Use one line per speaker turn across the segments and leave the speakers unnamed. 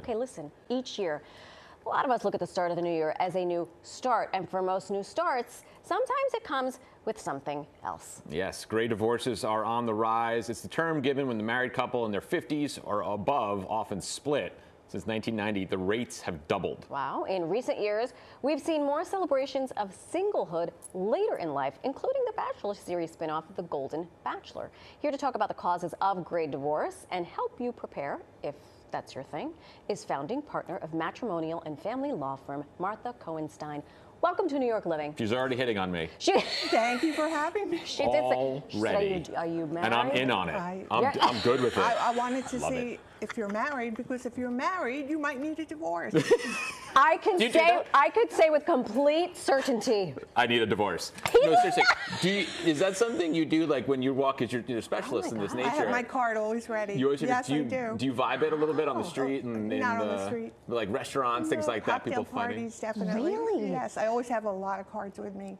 Okay, listen, each year, a lot of us look at the start of the new year as a new start, and for most new starts, sometimes it comes with something else.
Yes, gray divorces are on the rise. It's the term given when the married couple in their 50s or above often split. Since 1990, the rates have doubled.
Wow. In recent years, we've seen more celebrations of singlehood later in life, including the Bachelor series spinoff, The Golden Bachelor. Here to talk about the causes of gray divorce and help you prepare, if that's your thing, is founding partner of matrimonial and family law firm, Cohen Stine. Welcome to New York Living.
She's already hitting on me.
Thank you for having me.
She did say,
Already.
are you married?
And I'm in on it. I'm good with it.
I wanted to see if you're married, because if you're married, you might need a divorce.
I could say with complete certainty,
I need a divorce. No, seriously. Is that something you do, like when you walk as you're a specialist in this nature?
I have my card always ready.
You always
yes,
I
do.
Do you vibe it a little bit on the street and
not on the street,
like restaurants, things like that?
Cocktail
People
parties, definitely.
Really?
Yes, I always have a lot of cards with me.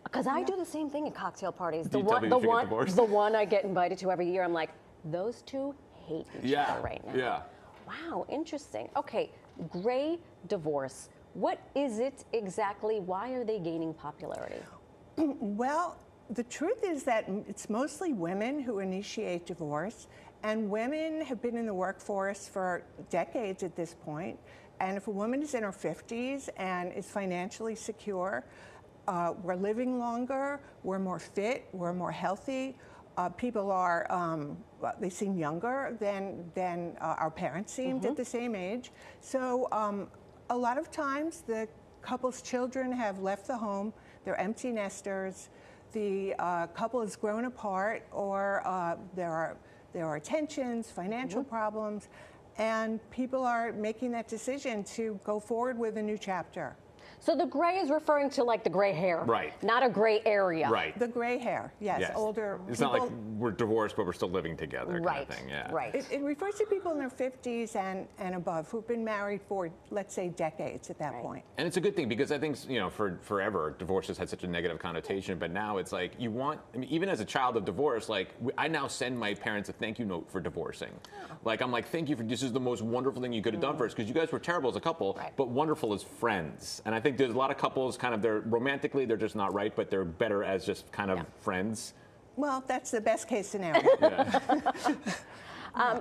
Because I do the same thing at cocktail parties.
The
one I get invited to every year, I'm like, those two hate each other right now.
Yeah.
Wow, interesting. Okay, gray divorce. What is it exactly? Why are they gaining popularity?
Well, the truth is that it's mostly women who initiate divorce, and women have been in the workforce for decades at this point. And if a woman is in her 50s and is financially secure, we're living longer, we're more fit, we're more healthy. People are, they seem younger than our parents seemed at the same age. So a lot of times the couple's children have left the home, they're empty nesters, the couple has grown apart, or there are tensions, financial problems, and people are making that decision to go forward with a new chapter.
So the gray is referring to like the gray hair,
right?
Not a gray area,
right?
The gray hair, yes. Older.
It's
people,
not like we're divorced, but we're still living together,
right?
Kind of thing, yeah.
Right.
It refers to people in their 50s and above who've been married for, let's say, decades at that point.
And it's a good thing, because I think, you know, for forever, divorce has had such a negative connotation. But now it's like you want. I mean, even as a child of divorce, like I now send my parents a thank you note for divorcing. Oh. Like I'm like, thank you for this is the most wonderful thing you could have done for us, because you guys were terrible as a couple, but wonderful as friends. And I think there's a lot of couples. Kind of, they're romantically, they're just not right, but they're better as just kind of friends.
Well, that's the best case scenario.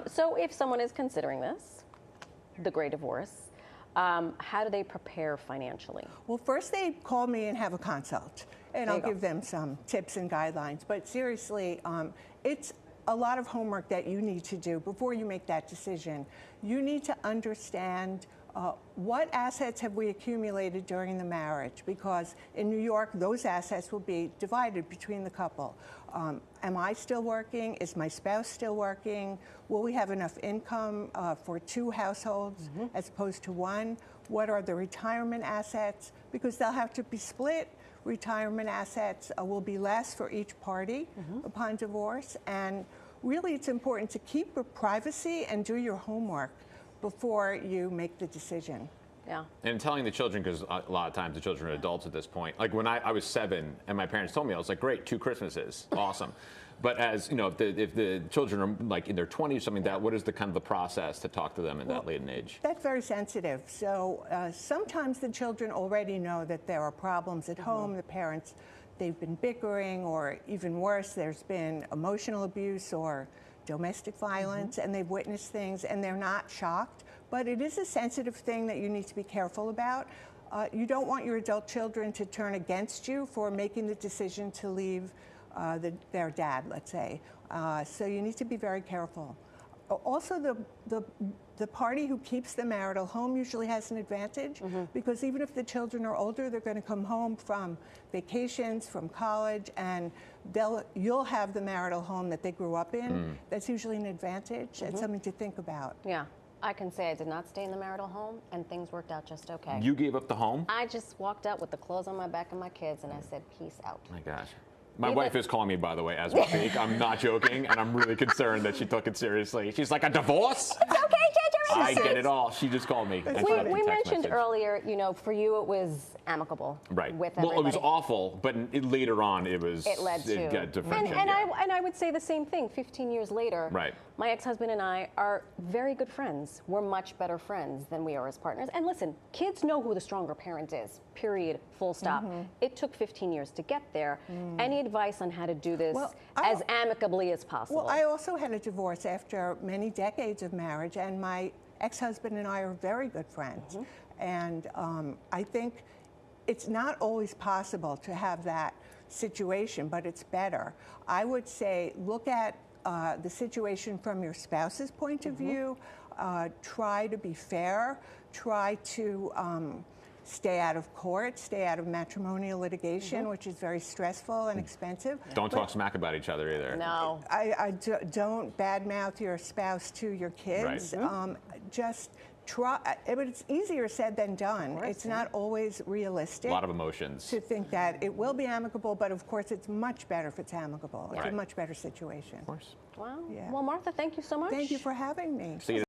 So if someone is considering this, the gray divorce, how do they prepare financially?
Well, first they call me and have a consult, and I'll give them some tips and guidelines. But seriously, it's a lot of homework that you need to do before you make that decision. You need to understand what assets have we accumulated during the marriage? Because in New York, those assets will be divided between the couple. Am I still working? Is my spouse still working? Will we have enough income for two households as opposed to one? What are the retirement assets? Because they'll have to be split. Retirement assets will be less for each party upon divorce. And really, it's important to keep your privacy and do your homework before you make the decision.
Yeah.
And telling the children, because a lot of times the children are adults at this point. Like when I was 7 and my parents told me, I was like, great, 2 Christmases, awesome. But as you know, if the children are like in their 20s, something like that, what is the kind of the process to talk to them in that late an age?
That's very sensitive. So sometimes the children already know that there are problems at home. The parents, they've been bickering, or even worse, there's been emotional abuse or domestic violence, and they've witnessed things, and they're not shocked. But it is a sensitive thing that you need to be careful about. You don't want your adult children to turn against you for making the decision to leave their dad, let's say. So you need to be very careful. Also, the party who keeps the marital home usually has an advantage, because even if the children are older, they're going to come home from vacations, from college, and you'll have the marital home that they grew up in. That's usually an advantage. That's something to think about.
Yeah. I can say I did not stay in the marital home, and things worked out just okay.
You gave up the home?
I just walked out with the clothes on my back and my kids, and I said, peace out.
My gosh. My wife is calling me, by the way, as we speak. I'm not joking, and I'm really concerned that she took it seriously. She's like, a divorce?
It's okay, Ginger.
I get it all. She just called me.
We mentioned earlier, you know, for you it was amicable.
Right.
With
well,
everybody.
it was awful, but later on it was.
It led to.
It got different.
And I would say the same thing. 15 years later.
Right.
My ex-husband and I are very good friends. We're much better friends than we are as partners. And listen, kids know who the stronger parent is, period, full stop. It took 15 years to get there. Any advice on how to do this as amicably as possible?
Well, I also had a divorce after many decades of marriage, and my ex-husband and I are very good friends. And I think it's not always possible to have that situation, but it's better. I would say look at the situation from your spouse's point of view. Try to be fair. Try to stay out of court, stay out of matrimonial litigation, which is very stressful and expensive.
Don't talk smack about each other either.
No.
Don't badmouth your spouse to your kids.
Right.
Just try, but it's easier said than done. It's not always realistic.
A lot of emotions.
To think that it will be amicable, but of course it's much better if it's amicable. It's
Right.
a much better situation.
Of course.
Wow.
Yeah.
Well, Martha, thank you so much.
Thank you for having me.
See you